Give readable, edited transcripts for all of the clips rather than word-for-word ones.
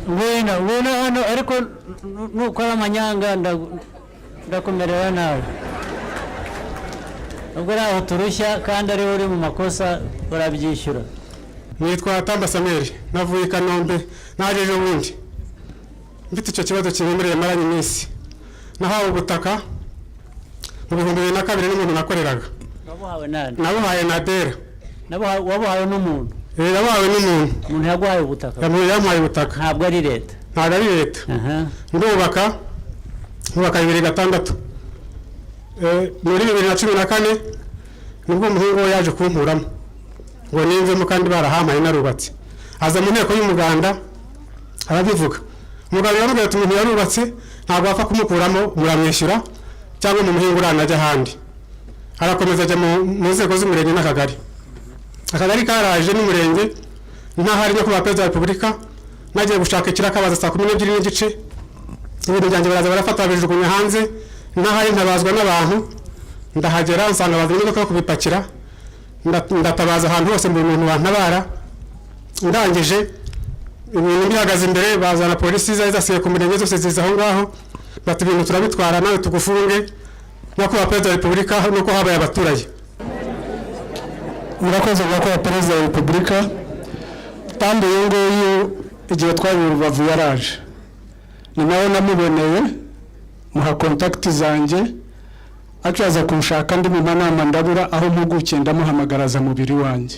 ngwino hano ariko nukora amanyanga ndakumerera nawe ubwo naho turushya kandi ari uri mu makosa urabyishyura. Nitwa Tamba Samuel navuye Kanombe naje ejo bundi mfite icyo kibazo kiremereye maranye iminsi nahawe ubutaka mu 2002 n'umuntu nakoreraga. Nabuhawe nande? Nabuhaye na Dera. Wabuhawe n'umuntu? Nabuhawe n'umuntu. Umuntu yaguhaye ubutaka? Yamuhaye ubutaka. Ntabwo ari leta? Ntabwo ari leta. Ndubaka 2006 muri 2014 nubwo umuhungu yaje kumuramo ngo nimvemo kandi barahamaye narubatse aza mu nteko y'umuganda arabivuga umuganda yavuga ati umuntu yarubatse ntabwo apfa kumukuramo muramwishyura cyangwa mu muhingo uranaje handi. Arakomeza ajya mu nzego z'umurenge n'akagari. Akagari karaje n'umurenge ntahari no kuba Perezida wa Repubulika nagiye gushaka kirakabaza saa 12 n'igice ibintu byanjye baraza barafata bijugunya hanze ntahari ntabazwa n'abantu ndahagera nsanga bazanye imodoka kubipakira ndatabaza ahantu hose mu muntu wantabara ndangije ibintu bihagaze imbere bazana polisi zasiye ku murenge zose ziza aho ngaho bati ibintu turabitwara nawe tugufunge nako wa Perezida wa Repubulika nuko habaye abaturage. Murakoze nako wa Perezida wa Repubulika kandi yengoyo igihe twari Rubavu yaraje ni nawe namuboneye muha contact zanjye acaza kunshaka ndi mu manama ndabura aho mpugukiye ndamuhamagaraza mubiri wanjye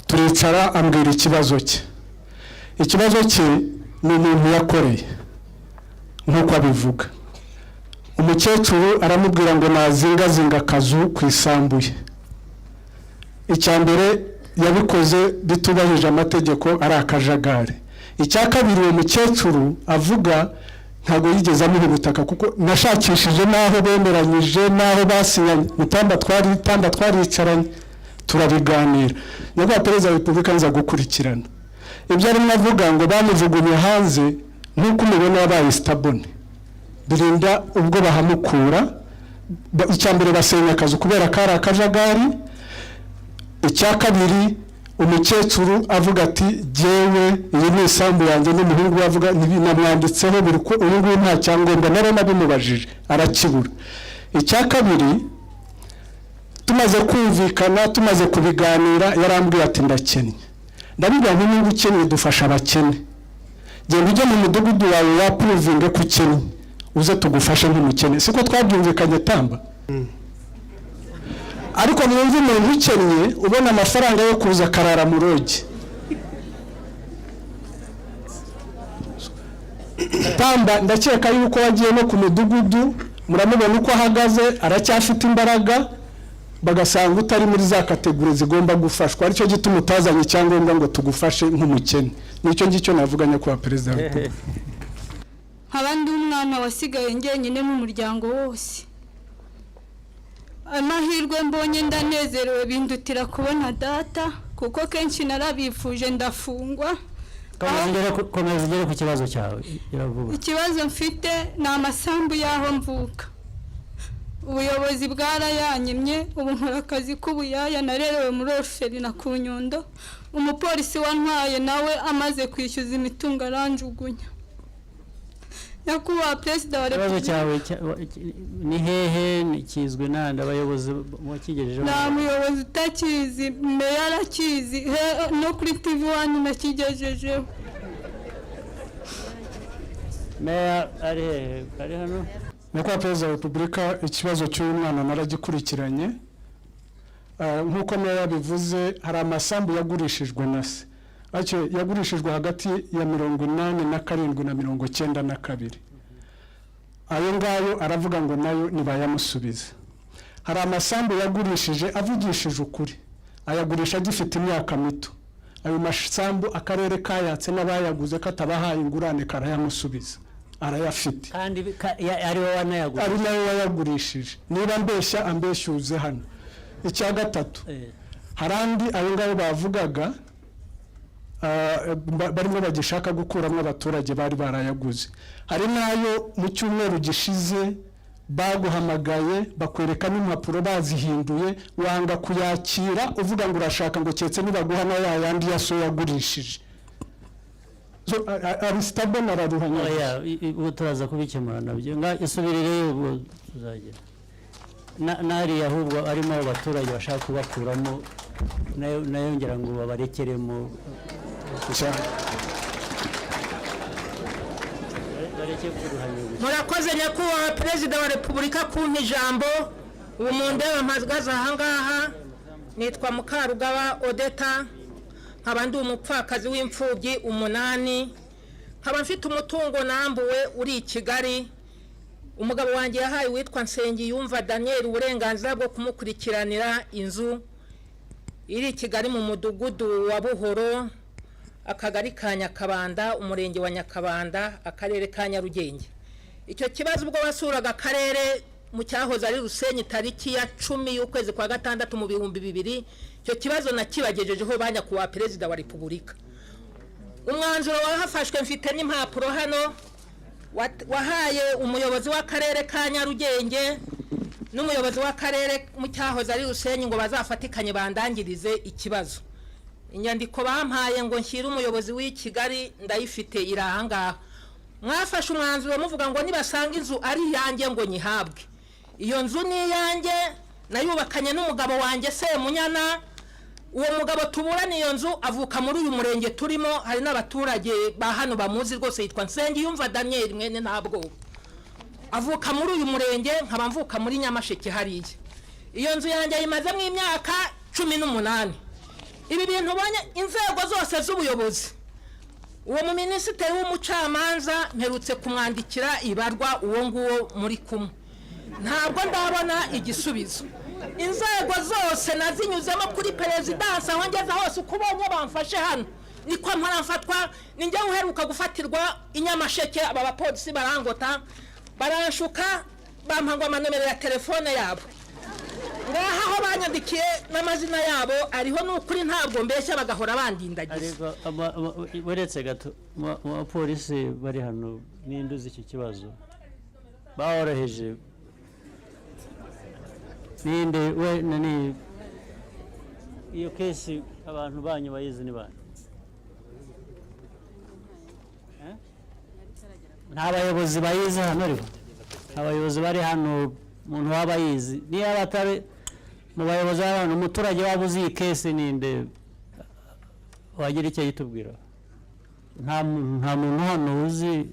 turicara ambwira ikibazo cye. Ikibazo cye ni umuntu yakoreye nkuko abivuga. Umukecuru aramubwira ngo nazingazinga akazu ku isambuye. Icyambere yabikoze bitubahije amategeko ari akajagari. Icyakabiri uwo mukecuru avuga ntago yigeze amuha ubutaka kuko nashakishije naho bemeranyije naho basinyanye Mutamba twaricaranye turabiganira. Nyakubahwa Perezida wa Repubulika nza gukurikirana ibyo arimo avuga ngo bamujugunye hanze nkuko umubona yabaye stabone birinda ubwo bahamukura. Icyambere basenya akazu kubera kari akajagari. Icyakabiri umukecuru avuga ati jewe iyi ni isambu yanjye n'umuhungu bavuga ntibinamwanditseho biri ko ubu nta cyangombwa nari nabimubajije arakibura. Icyakabiri tumaze kumvikana tumaze kubiganira yarambwiye ati ndakennye. Ndabibwira nti niba ukennye dufasha abakene genda ujye mu mudugudu wawe wapuruvinge ko ukennye uze tugufashe nk'umukene. Siko twabyumvikanye Tamba? Ariko mwumva umuntu ukennye ubona amafaranga yo kuza karara mu rogi. Tamba ndakeka yuko wagiye no ku mudugudu muramubona uko ahagaze aracyafite imbaraga bagasanga utari muri za kategori zigomba gufashwa aricyo gituma utazanye icyangombwa ngo tugufashe nk'umukene. Nicyo ngicyo navuganye kwa Perezida wa Repubulika. Abandi umwana wasigaye ngenyine mu muryango wose. Amahirwe mbonye ndanezerewe bindutira kubona data kuko kenshi narabifuje ndafungwa. Komeza ugere ku kibazo cyawe iravuga. Ikibazo mfite ni amasambu yaho mvuka. Ubuyobozi bwarayanyimye ubu nkora akazi k'ubuyaya narerewe muri Orferi na ku Nyundo. Umupolisi wantwaye nawe amaze kwishyuza imitungo aranjugunya. Nyakubahwa Perezida wa Repubulika ni hehe kizwe nande abayobozi mukigejeje? Nta muyobozi utakizi meya arakizi no kuri TV1 nakigejeje. Meya ari hano? Nyakubahwa Perezida wa Repubulika ikibazo cy'umwana naragikurikiranye nkuko meya yabivuze hari amasambu yagurishijwe na se. Yagurishijwe hagati ya 87 na 92. Ayo ngayo aravuga ngo nayo nibayamusubiza. Hari amasambu yagurishije avugishije ukuri ayagurisha gifite imyaka mito. Ayo masambu akarere kayatse n'abayaguze katabahaye ingurane karayamusubiza arayafite kandi ari wowe wanayagurishije. Ari nawe wayagurishije niba mbeshya ambeshyuze hano. Icya gatatu harandi ayo ngayo bavugaga barimo bagishaka gukuramo abaturage bari barayaguze. Hari nayo mu cyumweru gishize baguhamagaye bakwereka n'impapuro bazihinduye wanga kuyakira uvuga ngo urashaka ngo cyetse nibaguha na yandi yaso yagurishije. abisitabo nararuhanya oya ubu turaza kubikemura nabyo isubirire ubu tuzagera nariya ahubwo arimo abaturage bashaka kubakuramo nayo ngira ngo babarekeremo murakoze nyakubahwa perezida wa repubulika kumpa ijambo ubu mu ndeba mpagaze ahangaha nitwa Mukarugaba Odeta nkaba ndi umupfakazi w'imfubyi 8 nkaba mfite umutungo nambuwe uri i Kigali umugabo wanjye yahaye witwa Nsengiyumva Daniel uburenganzira bwo kumukurikiranira inzu iri i Kigali mu mudugudu wa Buhoro akagari ka Nyakabanda umurenge wa Nyakabanda akarere ka Nyarugenge. Icyo kibazo ubwo wasuraga akarere mu cyahoze ari Rusenyi tariki ya 10 y'ukwezi kwa gatandatu mu 2000 icyo kibazo nakibagejejeho banya kuwa perezida wa repubulika. Umwanzuro wahafashwe mfite n'impapuro hano wahaye umuyobozi w'akarere ka Nyarugenge n'umuyobozi w'akarere mu cyahoze ari Rusenyi ngo bazafatikanye bandangirize ikibazo. Inyandiko bampaye ngo nshyire umuyobozi w'i Kigali ndayifite irahangaha. Mwafashe umwanzuro muvuga ngo nibasanga inzu ari yanjye ngo nyihabwe. Iyo nzu ni yanjye nayubakanye n'umugabo wanjye Semunyana. Uwo mugabo tuburana iyo nzu avuka muri uyu murenge turimo hari n'abaturage ba hano bamuzi rwose yitwa Nsengiyumva Daniel mwene ntabwo. Avuka muri uyu murenge nkaba mvuka muri Nyamasheke hariye. Iyo nzu yanjye imazemo imyaka 18. Ibi bintu ubonye inzego zose z'ubuyobozi uwo mu minisitiri w'umucamanza mperutse kumwandikira ibarwa uwo nguwo muri kumwe ntabwo ndabona igisubizo. Inzego zose nazinyuzemo kuri perezidansi aho ngeze hose ukubonye bamfashe hano niko mparafatwa ninjye uheruka gufatirwa inyamasheke aba bapolisi barangota baranshuka bampangwa amanomero ya telefone yabo ngaha aho banyandikiye n'amazina yabo ariho n'ukuri ntabwo mbeshya bagahora bandindagiza. Ariko uretse gato mu polisi bari hano n'induzi iki kibazo baoroheje ninde we nani iyo kesi abantu banyu bayizi ni bana nta bayobozi bayizi hano ariko abayobozi bari hano umuntu waba yizi niba batari mu bayobozi b'abantu umuturage wabuze iyi kesi ninde wagira icyo yitubwira nta muntu hano uzi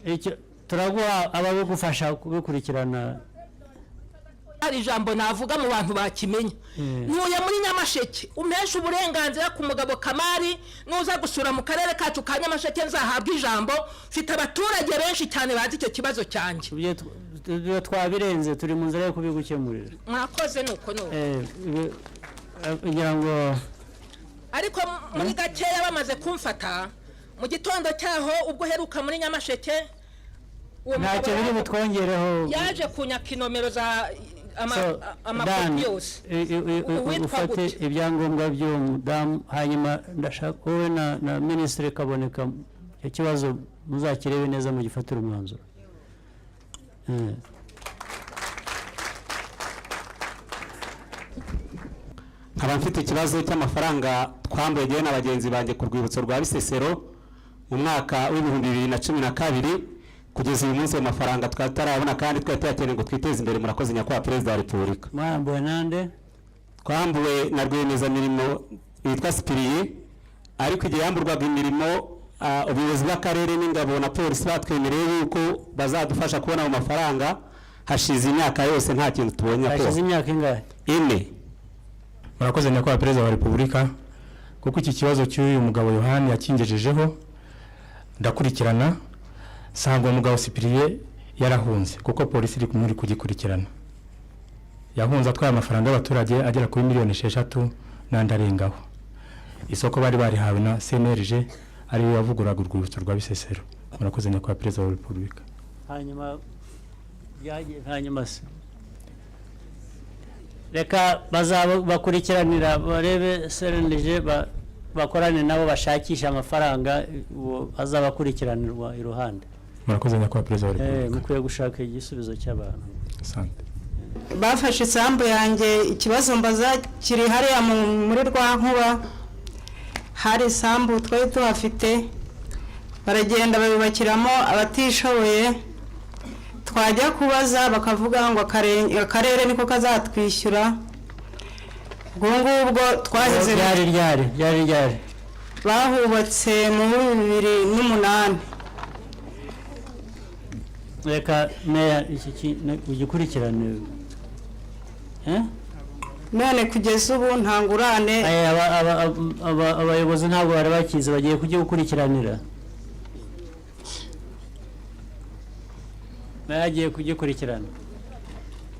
icyo turaguha abagufasha kubikurikirana. Hari ijambo navuga mu bantu bakimenya ntuye muri Nyamasheke umpesha uburenganzira ku mugabo Kamari nuza gusura mu karere kacu ka Nyamasheke nzahabwa ijambo mfite abaturage benshi cyane bazi icyo kibazo cyanjye ibyo twabirenze turi mu nzira yo kubigukemurira. Mwakoze nuko ngira ngo ariko muri gakeya bamaze kumfata mu gitondo cyaho ubwo heruka muri Nyamasheke ntacyo biri butwongereho yaje kunyaka inomero za amakopi yose ufate ibyangombwa by'umudamu hanyuma ndashaka wowe na minisitiri Kaboneka icyo kibazo muzakirebe neza mu gifatira umwanzuro. nkaba mfite ikibazo cy'amafaranga twambuye na bagenzi banjye ku rwibutso rwa Bisesero mu mwaka w'2012 kugeza uyu munsi amafaranga twatarabona kandi twayakeneye ngo twiteze imbere. Murakoze nyakubahwa perezida wa repubulika. Mwambuwe nande? Twambuwe na rwiyemezamirimo yitwa Sipiriye ariko igihe yamburwaga imirimo ubuyobozi bw'akarere n'ingabo na polisi batwemereye yuko bazadufasha kubona mu mafaranga hashize imyaka yose nta kintu tubonye. Hashize imyaka ingahe? 4. Murakoze nyakubahwa perezida wa repubulika kuko iki kibazo cy'uyu mugabo Yohani yakingejejeho ndakurikirana sanga umugabo Sipiriye yarahunze kuko polisi iri kumuri kugikurikirana. Yahunze atwaye amafaranga y'abaturage agera kuri miliyoni 6 nandarengaho. Isoko bari barihawe na CNRG ariyo yavuguraga urwibutso rwa Bisesero. Murakoze nyakubahwa perezida wa repubulika. Hanyuma se reka bazabakurikiranira barebe CNRG bakorane nabo bashakisha amafaranga azabakurikiranirwa iruhande. Murakoze nyakubahwa perezida wa repubulika. Mukwiye gushaka igisubizo cy'abantu. Asante. Bafashe isambu yanjye ikibazo mbaza kiri hariya muri Rwankuba hari isambu twari tuhafite baragenda babibakiramo abatishoboye, twajya kubaza bakavuga ngo akarere niko kazatwishyura. ubwo ngubwo twaheze ryari bahubatse mu 2008. reka meya iki ugikurikirane none kugeza ubu nta ngurane. abayobozi ntabwo bari bakizi, bagiye kujya gukurikiranira, meya agiye kugikurikirana.